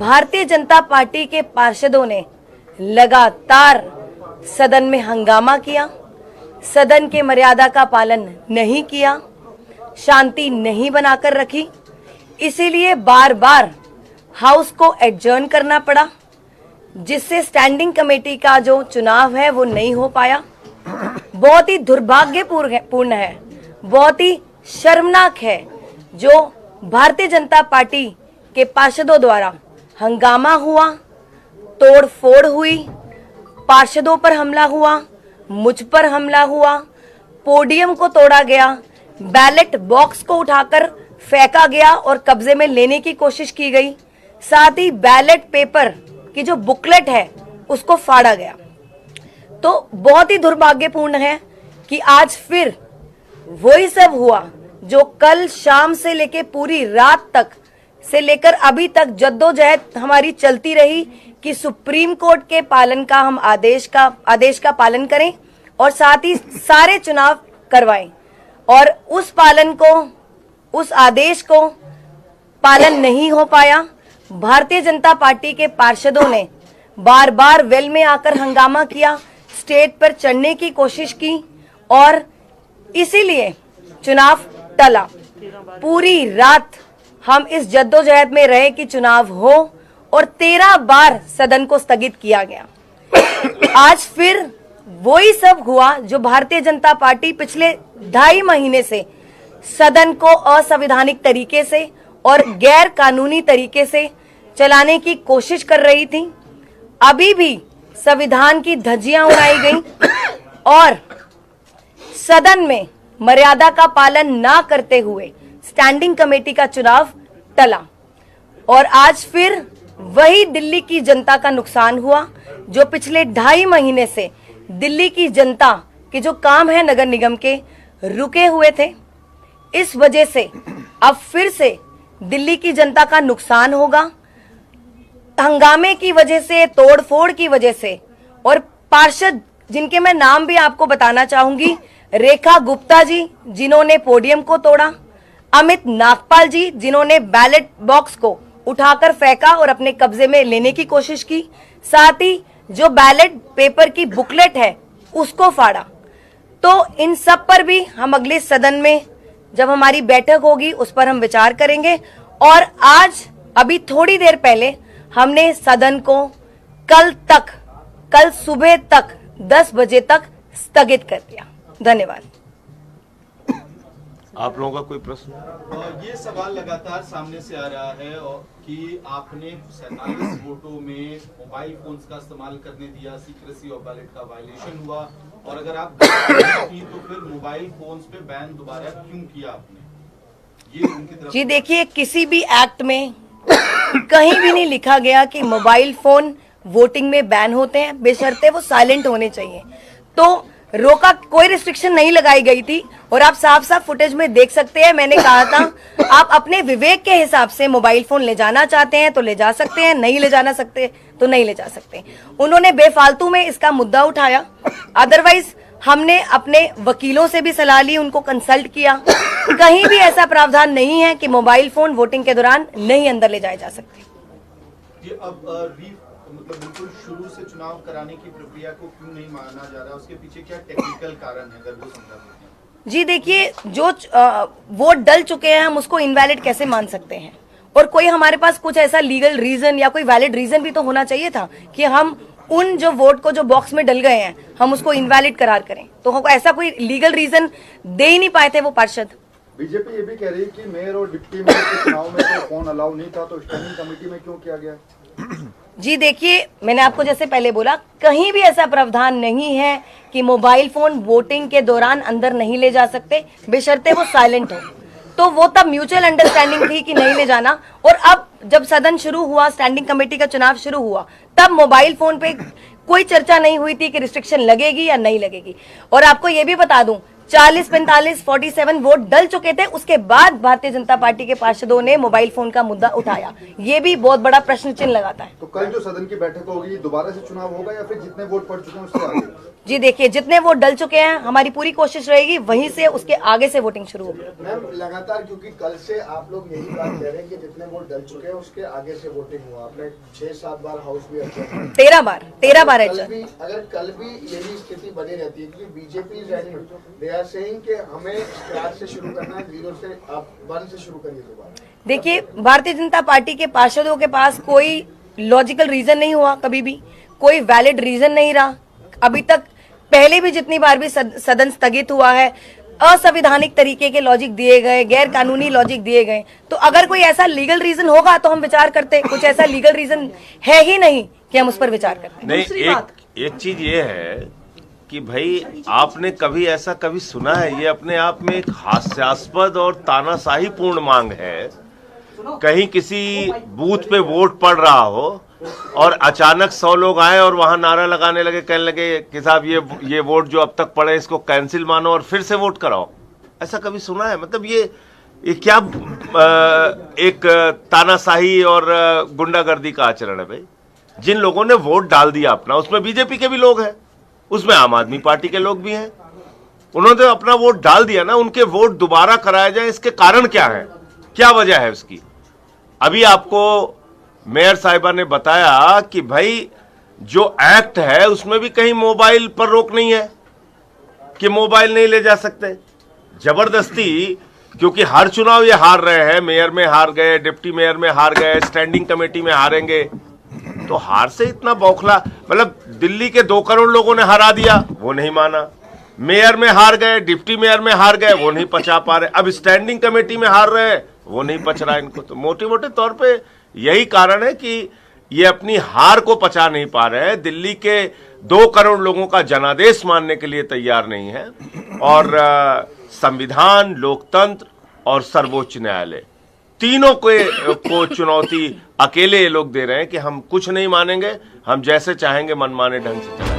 Bharatiya Janata party के पार्षदों ने लगातार सदन में हंगामा किया, सदन के मर्यादा का पालन नहीं किया, शांति नहीं बनाकर रखी, इसीलिए बार बार हाउस को एडजर्न करना पड़ा, जिससे स्टैंडिंग कमेटी का जो चुनाव है वो नहीं हो पाया। बहुत ही दुर्भाग्यपूर्ण है, बहुत ही शर्मनाक है जो भारतीय जनता पार्टी के पार्षदों द्वारा हंगामा हुआ, तोड़ फोड़ हुई, पार्षदों पर हमला हुआ, मुझ पर हमला हुआ, पोडियम को तोड़ा गया, बैलेट बॉक्स को उठाकर फेंका गया और कब्जे में लेने की कोशिश की गई, साथ ही बैलेट पेपर की जो बुकलेट है उसको फाड़ा गया। तो बहुत ही दुर्भाग्यपूर्ण है कि आज फिर वही सब हुआ जो कल शाम से लेकर पूरी रात तक से लेकर अभी तक जद्दोजहद हमारी चलती रही कि सुप्रीम कोर्ट के पालन का हम आदेश का पालन करें और साथ ही सारे चुनाव करवाएं, और उस आदेश को पालन नहीं हो पाया। भारतीय जनता पार्टी के पार्षदों ने बार बार वेल में आकर हंगामा किया, स्टेज पर चढ़ने की कोशिश की और इसीलिए चुनाव टला। पूरी रात हम इस जद्दोजहद में रहे कि चुनाव हो और 13 बार सदन को स्थगित किया गया। आज फिर वही सब हुआ जो भारतीय जनता पार्टी पिछले 2.5 महीने से सदन को असंवैधानिक तरीके से और गैर कानूनी तरीके से चलाने की कोशिश कर रही थी। अभी भी संविधान की धज्जियां उड़ाई गई और सदन में मर्यादा का पालन ना करते हुए स्टैंडिंग कमेटी का चुनाव टला और आज फिर वही दिल्ली की जनता का नुकसान हुआ जो पिछले 2.5 महीने से दिल्ली की जनता के जो काम है नगर निगम के रुके हुए थे। इस वजह से अब फिर से दिल्ली की जनता का नुकसान होगा। हंगामे की वजह से, तोड़फोड़ की वजह से, और पार्षद जिनके मैं नाम भी आपको बताना चाहूंगी, रेखा गुप्ता जी जिन्होंने पोडियम को तोड़ा, अमित नागपाल जी जिन्होंने बैलेट बॉक्स को उठाकर फेंका और अपने कब्जे में लेने की कोशिश की, साथ ही जो बैलेट पेपर की बुकलेट है उसको फाड़ा। तो इन सब पर भी हम अगले सदन में जब हमारी बैठक होगी उस पर हम विचार करेंगे। और आज अभी थोड़ी देर पहले हमने सदन को कल सुबह तक 10 बजे तक स्थगित कर दिया। धन्यवाद। आप लोगों का कोई प्रश्न? ये सवाल लगातार सामने से आ रहा है कि आपने 47 वोटों में मोबाइल फोन्स का इस्तेमाल करने दिया, सीक्रेसी और बैलेट का वायलेशन हुआ, और अगर आप थी तो फिर मोबाइल फोन्स पे बैन दोबारा क्यों किया आपने? ये उनकी तरफ जी देखिए, किसी भी एक्ट में कहीं भी नहीं लिखा गया कि मोबाइल फोन वोटिंग में बैन होते हैं, बेशर्ते वो साइलेंट होने चाहिए। तो रोका, कोई रिस्ट्रिक्शन नहीं लगाई गई थी और आप साफ साफ फुटेज में देख सकते हैं। मैंने कहा था आप अपने विवेक के हिसाब से मोबाइल फोन ले जाना चाहते हैं तो ले जा सकते हैं, नहीं ले जाना सकते तो नहीं ले जा सकते। उन्होंने बेफालतू में इसका मुद्दा उठाया। अदरवाइज हमने अपने वकीलों से भी सलाह ली, उनको कंसल्ट किया। कहीं भी ऐसा प्रावधान नहीं है कि मोबाइल फोन वोटिंग के दौरान नहीं अंदर ले जाए जा सकते। ये अब मतलब बिल्कुल शुरू से चुनाव कराने की प्रक्रिया को क्यों नहीं माना जा रहा, उसके पीछे क्या टेक्निकल कारण है, अगर वो समझा सकते हैं? जी देखिए, जो वोट डल चुके हैं हम उसको इनवैलिड कैसे मान सकते हैं, और कोई हमारे पास कुछ ऐसा लीगल रीजन या कोई वैलिड रीजन भी तो होना चाहिए था कि हम उन जो वोट को जो बॉक्स में डल गए हैं हम उसको इनवैलिड करार करें। तो ऐसा कोई लीगल रीजन दे ही नहीं पाए थे वो पार्षद। बीजेपी ये भी कह रही है कि मेयर और डिप्टी मेयर के चुनाव में तो फोन अलाउ नहीं था, तो स्टैंडिंग कमेटी में क्यों किया गया? जी देखिए, मैंने आपको जैसे पहले बोला, कहीं भी ऐसा प्रावधान नहीं है कि मोबाइल फोन वोटिंग के दौरान अंदर नहीं ले जा सकते, बेशर्ते वो साइलेंट हो। तो वो तब म्यूचुअल अंडरस्टैंडिंग थी कि नहीं ले जाना, और अब जब सदन शुरू हुआ, स्टैंडिंग कमेटी का चुनाव शुरू हुआ, तब मोबाइल फोन पे कोई चर्चा नहीं हुई थी कि रिस्ट्रिक्शन लगेगी या नहीं लगेगी। और आपको ये भी बता दूं, 40-45 47 वोट डल चुके थे। उसके बाद भारतीय जनता पार्टी के पार्षदों ने मोबाइल फोन का मुद्दा उठाया। ये भी बहुत बड़ा प्रश्न चिन्ह लगाता है। तो कल जो सदन की बैठक होगी दोबारा से चुनाव होगा या फिर जितने वोट पड़ चुके हैं उससे आगे? जी देखिए, जितने वोट डल चुके हैं हमारी पूरी कोशिश रहेगी वहीं से उसके आगे से वोटिंग शुरू होगी। मैम लगातार, क्योंकि कल से आप लोग यही बात कह रहे हैं कि जितने वोट डल चुके हैं उसके आगे से वोटिंग हुआ। आपने 6-7 बार हाउस भी अच्छा 13 बार है। अगर कल भी यही स्थिति बनी रहती है, क्योंकि बीजेपी दे आर सेइंग कि हमें स्क्रैच से शुरू करना है, 0 से आप 1 से शुरू करिए दोबारा। देखिए, भारतीय जनता पार्टी के पार्षदों के पास कोई लॉजिकल रीजन नहीं हुआ, कभी भी कोई वैलिड रीजन नहीं रहा अभी तक। पहले भी जितनी बार भी सदन स्थगित हुआ है, असंवैधानिक तरीके के लॉजिक दिए गए, गैर कानूनी लॉजिक दिए गए। तो अगर कोई ऐसा लीगल रीजन होगा तो हम विचार करते, कुछ ऐसा लीगल रीजन है ही नहीं कि हम उस पर विचार करते। नहीं, एक चीज ये है कि भाई आपने कभी ऐसा कभी सुना है? ये अपने आप में एक हास्यास्पद और तानाशाही पूर्ण मांग है। कहीं किसी बूथ पे वोट पड़ रहा हो और अचानक 100 लोग आए और वहां नारा लगाने लगे, कहने लगे कि साहब ये वोट जो अब तक पड़े इसको कैंसिल मानो और फिर से वोट कराओ। ऐसा कभी सुना है? मतलब ये क्या एक तानाशाही और गुंडागर्दी का आचरण है भाई। जिन लोगों ने वोट डाल दिया अपना, उसमें बीजेपी के भी लोग हैं, उसमें आम आदमी पार्टी के लोग भी हैं, उन्होंने अपना वोट डाल दिया ना, उनके वोट दोबारा कराया जाए, इसके कारण क्या है, क्या वजह है उसकी? अभी आपको मेयर साहिबा ने बताया कि भाई जो एक्ट है उसमें भी कहीं मोबाइल पर रोक नहीं है कि मोबाइल नहीं ले जा सकते। जबरदस्ती, क्योंकि हर चुनाव ये हार रहे हैं, मेयर में हार गए, डिप्टी मेयर में हार गए, स्टैंडिंग कमेटी में हारेंगे, तो हार से इतना बौखला। मतलब दिल्ली के 2 करोड़ लोगों ने हरा दिया, वो नहीं माना। मेयर में हार गए, डिप्टी मेयर में हार गए, वो नहीं पचा पा रहे। अब स्टैंडिंग कमेटी में हार रहे हैं, वो नहीं पच रहा इनको। तो मोटे मोटे तौर पे यही कारण है कि ये अपनी हार को पचा नहीं पा रहे हैं। दिल्ली के 2 करोड़ लोगों का जनादेश मानने के लिए तैयार नहीं है। और संविधान, लोकतंत्र और सर्वोच्च न्यायालय, तीनों को चुनौती अकेले ये लोग दे रहे हैं कि हम कुछ नहीं मानेंगे, हम जैसे चाहेंगे मनमाने ढंग से चलेंगे।